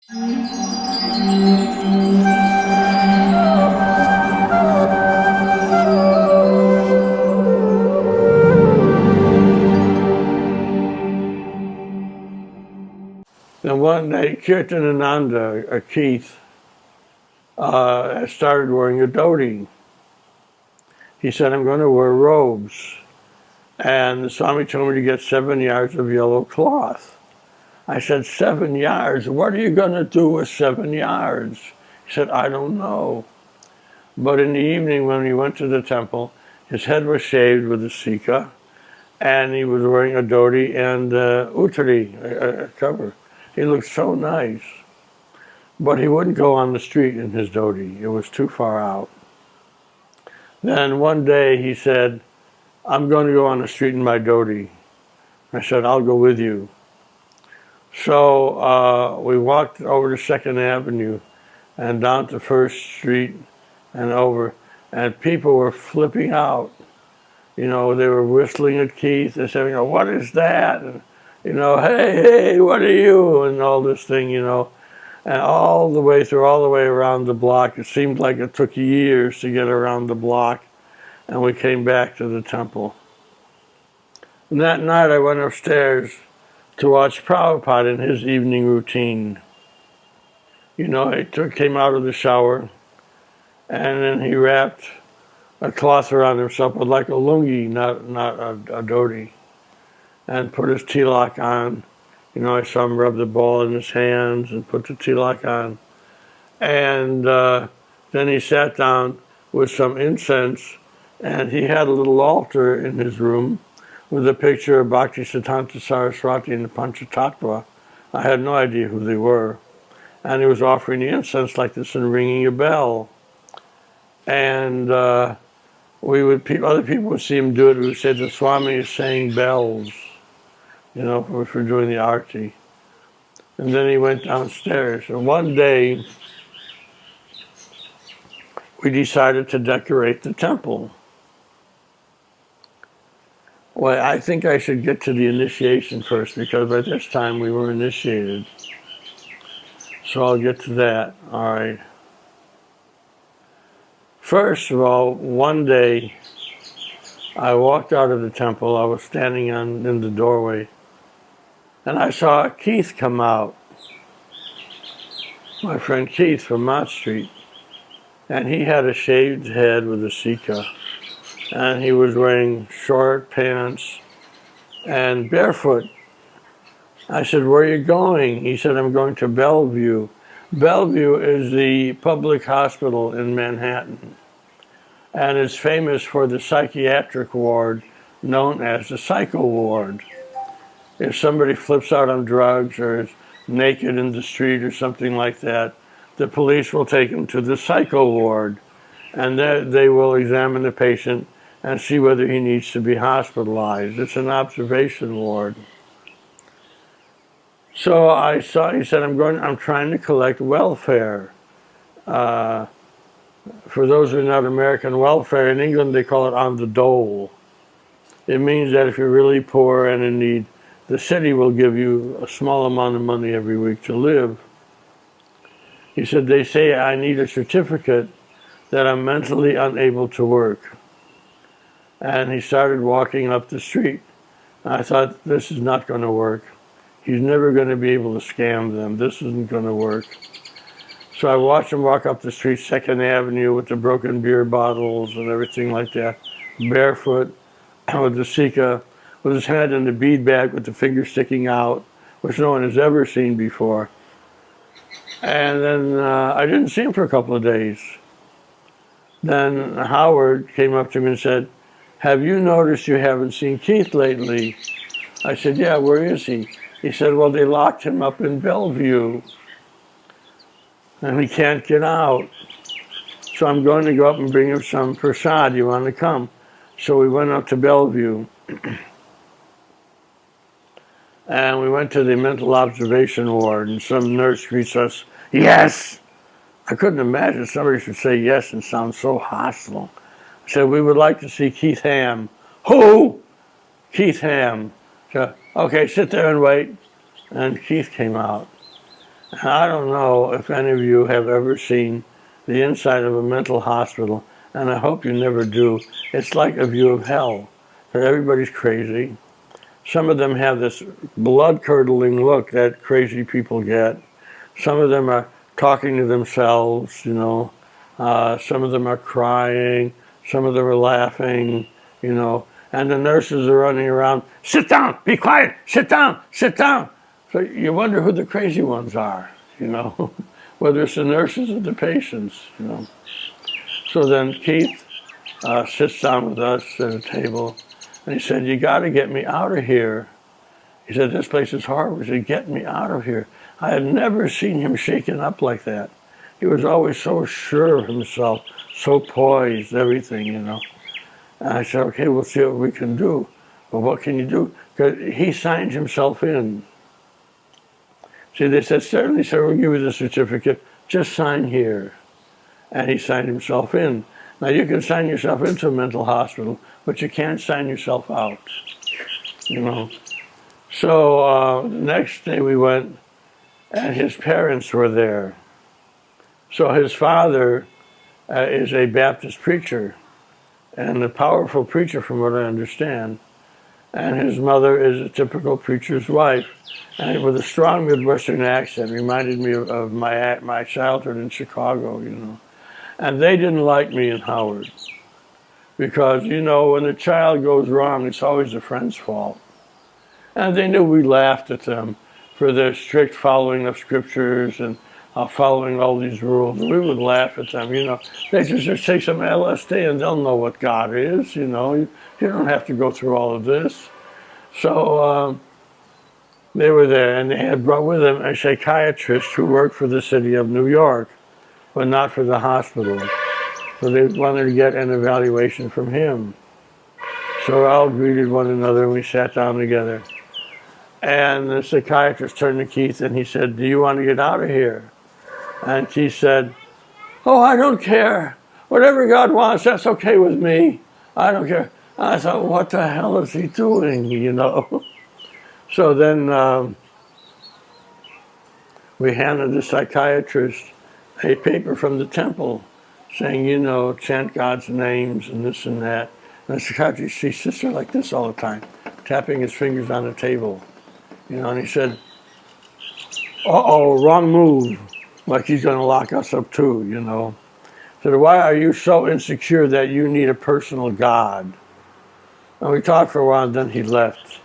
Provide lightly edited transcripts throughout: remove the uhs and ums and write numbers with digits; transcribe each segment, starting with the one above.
And one day, Kirtanananda, Keith, started wearing a dhoti. He said, I'm going to wear robes. And the Swami told me to get 7 yards of yellow cloth. I said, 7 yards? What are you going to do with 7 yards? He said, I don't know. But in the evening when we went to the temple, his head was shaved with a sika, and he was wearing a dhoti and uttari, a cover. He looked so nice. But he wouldn't go on the street in his dhoti. It was too far out. Then one day he said, I'm going to go on the street in my dhoti. I said, I'll go with you. So we walked over to 2nd Avenue and down to 1st Street and over, and people were flipping out. You know, they were whistling at Keith and saying, what is that? And, hey, what are you? And all this thing, And all the way around the block. It seemed like it took years to get around the block. And we came back to the temple. And that night I went upstairs to watch Prabhupada in his evening routine. He came out of the shower, and then he wrapped a cloth around himself, but like a lungi, not a dhoti, and put his tilak on. I saw him rub the ball in his hands and put the tilak on. And then he sat down with some incense, and he had a little altar in his room with a picture of Bhaktisiddhanta Saraswati and the Panchatattva. I had no idea who they were. And he was offering the incense like this and ringing a bell. And other people would see him do it. We would say, the Swami is saying bells, for doing the arti. And then he went downstairs. And one day, we decided to decorate the temple. Well, I think I should get to the initiation first, because by this time we were initiated. So I'll get to that. All right. First of all, one day I walked out of the temple. I was standing in the doorway, and I saw Keith come out, my friend Keith from Mott Street, and he had a shaved head with a sika, and he was wearing short pants and barefoot. I said, where are you going? He said, I'm going to Bellevue. Bellevue is the public hospital in Manhattan, and it's famous for the psychiatric ward known as the psycho ward. If somebody flips out on drugs or is naked in the street or something like that, the police will take them to the psycho ward, and they will examine the patient and see whether he needs to be hospitalized. It's an observation ward. So I saw, he said, I'm trying to collect welfare. For those who are not American, welfare, in England they call it on the dole. It means that if you're really poor and in need, the city will give you a small amount of money every week to live. He said, they say I need a certificate that I'm mentally unable to work. And he started walking up the street. I thought, this is not going to work. He's never going to be able to scam them. This isn't going to work. So I watched him walk up the street, 2nd Avenue, with the broken beer bottles and everything like that, barefoot, with the sika, with his hand in the bead bag with the finger sticking out, which no one has ever seen before. And then I didn't see him for a couple of days. Then Howard came up to me and said, have you noticed you haven't seen Keith lately? I said, yeah, where is he? He said, well, they locked him up in Bellevue, and he can't get out. So I'm going to go up and bring him some prasad. You want to come? So we went up to Bellevue, and we went to the mental observation ward, and some nurse greets us, yes! I couldn't imagine somebody should say yes and sound so hostile. I said, we would like to see Keith Ham. Who? Keith Ham. So, okay, sit there and wait. And Keith came out. And I don't know if any of you have ever seen the inside of a mental hospital, and I hope you never do. It's like a view of hell, because everybody's crazy. Some of them have this blood-curdling look that crazy people get. Some of them are talking to themselves, you know. Some of them are crying. Some of them are laughing, you know. And the nurses are running around, sit down, be quiet, sit down, sit down. So you wonder who the crazy ones are, you know, whether it's the nurses or the patients, you know. So then Keith sits down with us at a table, and he said, you got to get me out of here. He said, this place is horrible. He said, get me out of here. I had never seen him shaken up like that. He was always so sure of himself, so poised, everything, you know. And I said, okay, we'll see what we can do. Well, what can you do? Because he signed himself in. See, they said, certainly, sir, we'll give you the certificate. Just sign here. And he signed himself in. Now, you can sign yourself into a mental hospital, but you can't sign yourself out, you know. So the next day we went, and his parents were there. So his father is a Baptist preacher, and a powerful preacher from what I understand. And his mother is a typical preacher's wife, and with a strong Midwestern accent, reminded me of my childhood in Chicago, you know. And they didn't like me in Howard, because, you know, when a child goes wrong, it's always a friend's fault. And they knew we laughed at them for their strict following of scriptures and following all these rules. We would laugh at them, you know. They just take some LSD and they'll know what God is, you know. You don't have to go through all of this. So they were there, and they had brought with them a psychiatrist who worked for the city of New York, but not for the hospital. So they wanted to get an evaluation from him. So we all greeted one another, and we sat down together. And the psychiatrist turned to Keith, and he said, do you want to get out of here? And Keith said, oh, I don't care. Whatever God wants, that's okay with me. I don't care. I thought, what the hell is he doing, you know? So then we handed the psychiatrist a paper from the temple saying, you know, chant God's names and this and that. And the psychiatrist, he sits there like this all the time, tapping his fingers on the table. You know, and he said, uh-oh, wrong move. Like he's going to lock us up too, you know. He said, why are you so insecure that you need a personal God? And we talked for a while, and then he left.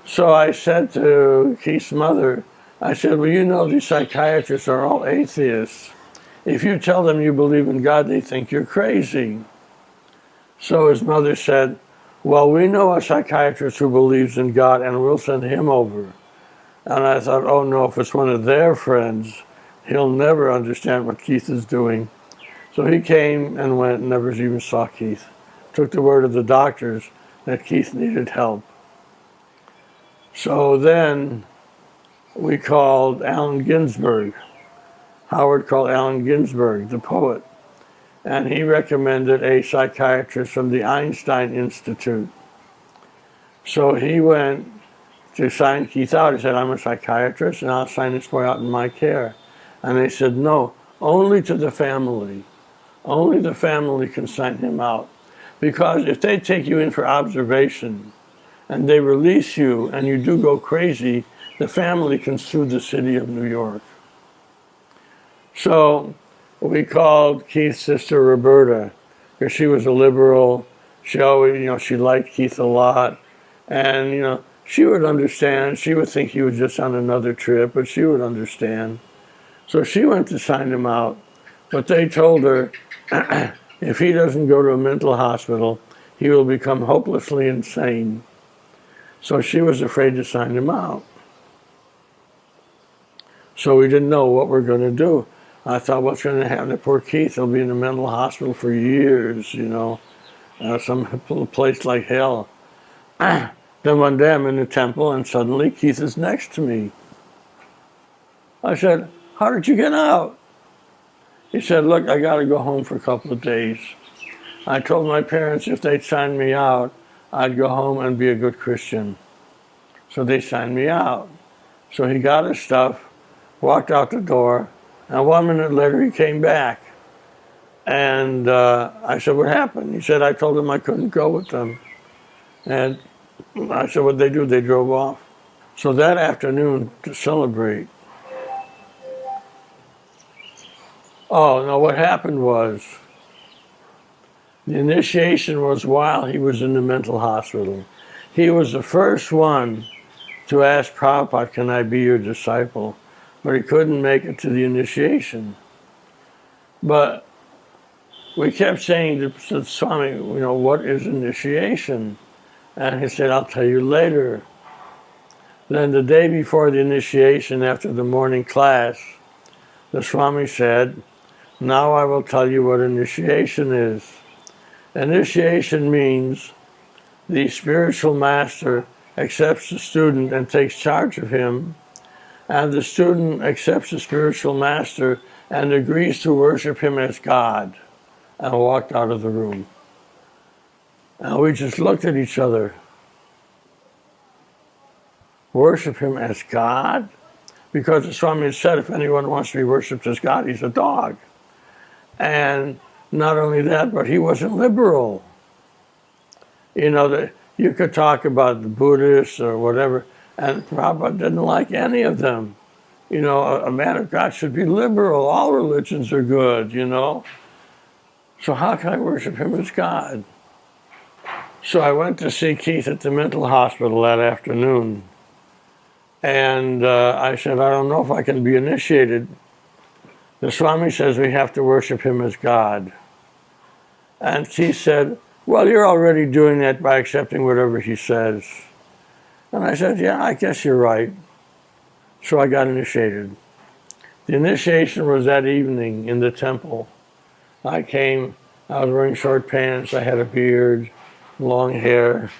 So I said to Keith's mother, I said, well, you know, these psychiatrists are all atheists. If you tell them you believe in God, they think you're crazy. So his mother said, well, we know a psychiatrist who believes in God, and we'll send him over. And I thought, oh no, if it's one of their friends, he'll never understand what Keith is doing. So he came and went and never even saw Keith. Took the word of the doctors that Keith needed help. So then we called Allen Ginsberg. Howard called Allen Ginsberg, the poet. And he recommended a psychiatrist from the Einstein Institute. So he went to sign Keith out. He said, I'm a psychiatrist, and I'll sign this boy out in my care. And they said, no, only to the family. Only the family can sign him out. Because if they take you in for observation, and they release you, and you do go crazy, the family can sue the city of New York. So we called Keith's sister Roberta, because she was a liberal. She always, you know, she liked Keith a lot. And, you know, she would understand. She would think he was just on another trip, but she would understand. So she went to sign him out. But they told her, if he doesn't go to a mental hospital, he will become hopelessly insane. So she was afraid to sign him out. So we didn't know what we're going to do. I thought, what's going to happen to poor Keith? He'll be in a mental hospital for years, you know, some place like hell. Then one day I'm in the temple, and suddenly Keith is next to me. I said, how did you get out? He said, look, I got to go home for a couple of days. I told my parents if they'd sign me out, I'd go home and be a good Christian. So they signed me out. So he got his stuff, walked out the door, and 1 minute later he came back. And I said, what happened? He said, I told them I couldn't go with them. And I said, what'd they do? They drove off. So that afternoon, to celebrate, oh, no, what happened was, the initiation was while he was in the mental hospital. He was the first one to ask Prabhupada, can I be your disciple? But he couldn't make it to the initiation. But we kept saying to Swami, what is initiation? And he said, I'll tell you later. Then the day before the initiation, after the morning class, the Swami said, now I will tell you what initiation is. Initiation means the spiritual master accepts the student and takes charge of him, and the student accepts the spiritual master and agrees to worship him as God, and walked out of the room. And we just looked at each other. Worship him as God? Because the Swami had said if anyone wants to be worshipped as God, he's a dog. And not only that, but he wasn't liberal. You could talk about the Buddhists or whatever, and Prabhupada didn't like any of them. A man of God should be liberal. All religions are good, So how can I worship him as God? So I went to see Keith at the mental hospital that afternoon. And I said, I don't know if I can be initiated. The Swami says we have to worship him as God. And Keith said, well, you're already doing that by accepting whatever he says. And I said, yeah, I guess you're right. So I got initiated. The initiation was that evening in the temple. I came, I was wearing short pants, I had a beard, long hair.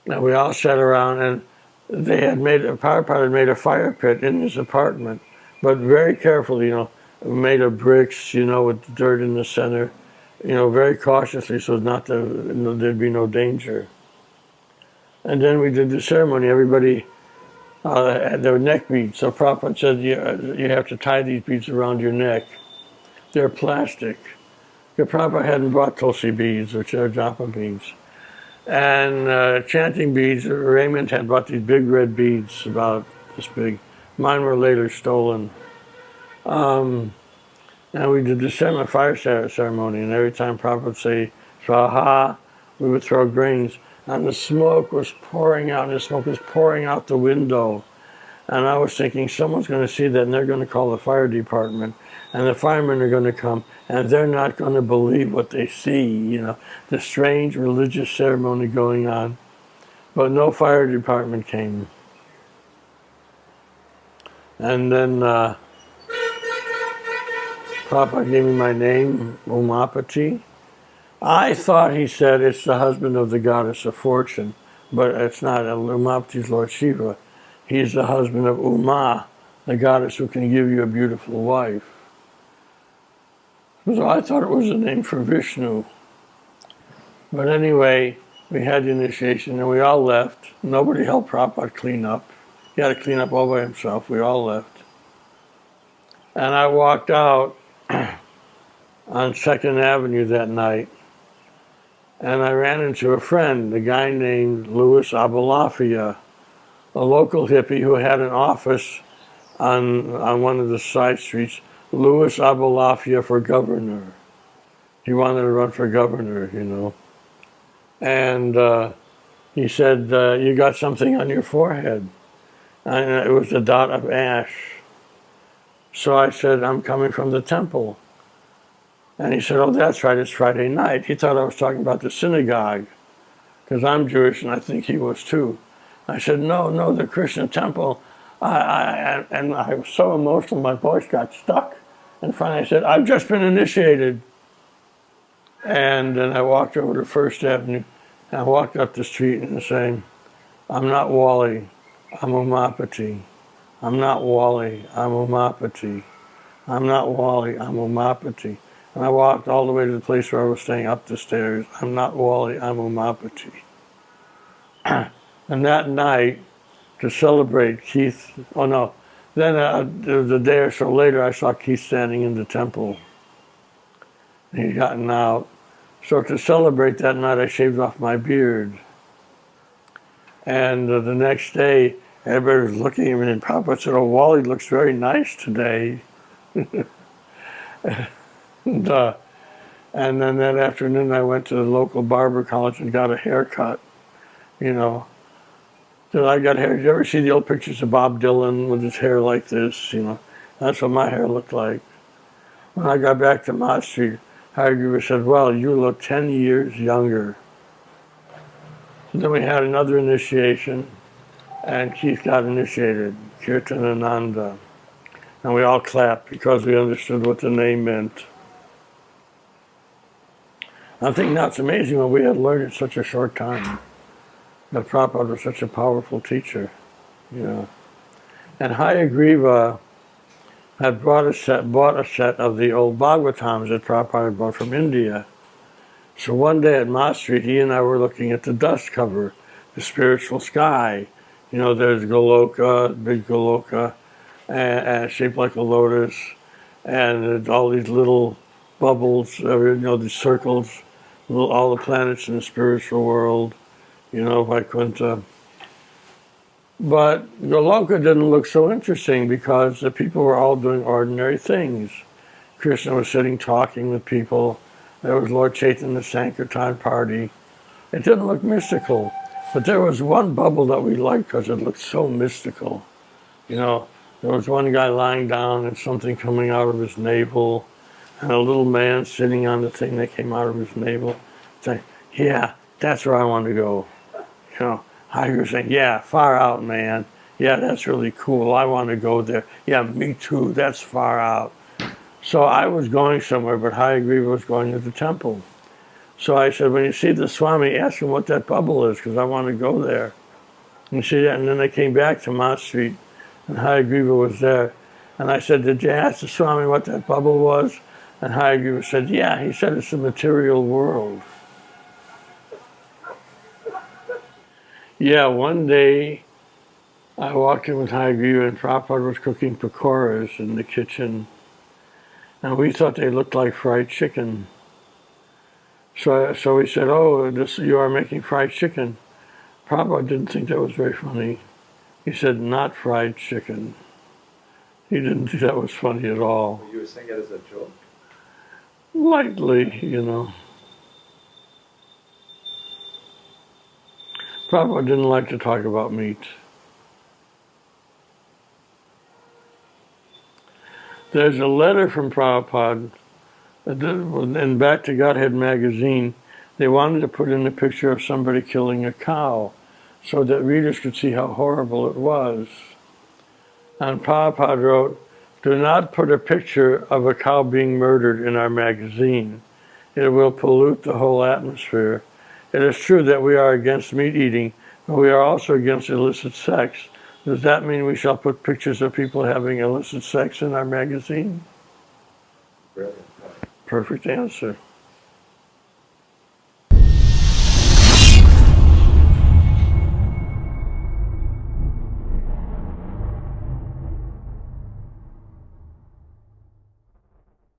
And we all sat around, and Prabhupada had made a fire pit in his apartment, but very carefully, made of bricks, with dirt in the center, very cautiously so not to, there'd be no danger. And then we did the ceremony. Everybody had their neck beads. So Prabhupada said, you have to tie these beads around your neck. They're plastic. Because Prabhupada hadn't brought tulsi beads, which are japa beads. And chanting beads, Raymond had bought these big red beads, about this big. Mine were later stolen. And we did the fire ceremony, and every time Prabhupada would say, Swaha, we would throw grains. And the smoke was pouring out, and the smoke was pouring out the window. And I was thinking, someone's going to see that, and they're going to call the fire department. And the firemen are going to come, and they're not going to believe what they see, the strange religious ceremony going on. But no fire department came. And then Prabhupada gave me my name, Umapati. I thought he said it's the husband of the goddess of fortune, but it's not. Umapati's Lord Shiva. He's the husband of Uma, the goddess who can give you a beautiful wife. So I thought it was a name for Vishnu. But anyway, we had the initiation and we all left. Nobody helped Prabhupada clean up. He had to clean up all by himself. We all left. And I walked out on 2nd Avenue that night, and I ran into a friend, a guy named Louis Abulafia, a local hippie who had an office on one of the side streets. Louis Abulafia for governor. He wanted to run for governor, And he said, you got something on your forehead. And it was a dot of ash. So I said, I'm coming from the temple. And he said, oh, that's right, it's Friday night. He thought I was talking about the synagogue, because I'm Jewish and I think he was too. I said, no, the Christian temple. And I was so emotional, my voice got stuck. And finally I said, I've just been initiated. And then I walked over to 1st Avenue, and I walked up the street and saying, I'm not Wally, I'm Umapati. I'm not Wally, I'm Umapati. I'm not Wally, I'm Umapati. And I walked all the way to the place where I was staying, up the stairs. I'm not Wally, I'm Umapati. And that night, to celebrate Keith, Then a day or so later, I saw Keith standing in the temple. He'd gotten out. So to celebrate that night, I shaved off my beard. And the next day, everybody was looking at me, and Papa said, "Oh, Wally looks very nice today." and, and then that afternoon, I went to the local barber college and got a haircut, you know. So I got hair. Did you ever see the old pictures of Bob Dylan with his hair like this, you know? That's what my hair looked like. When I got back to Mott Street, Hare said, "Well, you look 10 years younger." And then we had another initiation, and Keith got initiated, Kirtanananda. And we all clapped because we understood what the name meant. I think now it's amazing what we had learned in such a short time. That Prabhupada was such a powerful teacher, you know. And Hayagriva had bought a set of the old Bhagavatams that Prabhupada had brought from India. So one day at Mott Street, he and I were looking at the dust cover, the spiritual sky. You know, there's Goloka, big Goloka, and shaped like a lotus, and all these little bubbles, you know, these circles, all the planets in the spiritual world, you know, Vaikuntha. But Goloka didn't look so interesting because the people were all doing ordinary things. Krishna was sitting talking with people. There was Lord Chaitanya's Sankirtan party. It didn't look mystical, but there was one bubble that we liked because it looked so mystical. You know, there was one guy lying down and something coming out of his navel, and a little man sitting on the thing that came out of his navel, saying, "Yeah, that's where I want to go." You know, I was saying, "Yeah, far out, man. Yeah, that's really cool. I want to go there. Yeah, me too. That's far out." So I was going somewhere, but Hayagriva was going to the temple. So I said, "When you see the Swami, ask him what that bubble is, because I want to go there." And see that, and then I came back to Mott Street, and Hayagriva was there. And I said, "Did you ask the Swami what that bubble was?" And Hayagriva said, "Yeah." He said, "It's the material world." Yeah, one day I walked in with Hayagriva, and Prabhupada was cooking pakoras in the kitchen. And we thought they looked like fried chicken. So we said, "Oh, you are making fried chicken." Prabhupada didn't think that was very funny. He said, "Not fried chicken." He didn't think that was funny at all. You were saying it as a joke? Lightly, you know. Prabhupada didn't like to talk about meat. There's a letter from Prabhupada in Back to Godhead magazine. They wanted to put in a picture of somebody killing a cow so that readers could see how horrible it was. And Prabhupada wrote, "Do not put a picture of a cow being murdered in our magazine. It will pollute the whole atmosphere. It is true that we are against meat eating, but we are also against illicit sex. Does that mean we shall put pictures of people having illicit sex in our magazine?" Brilliant. Perfect answer.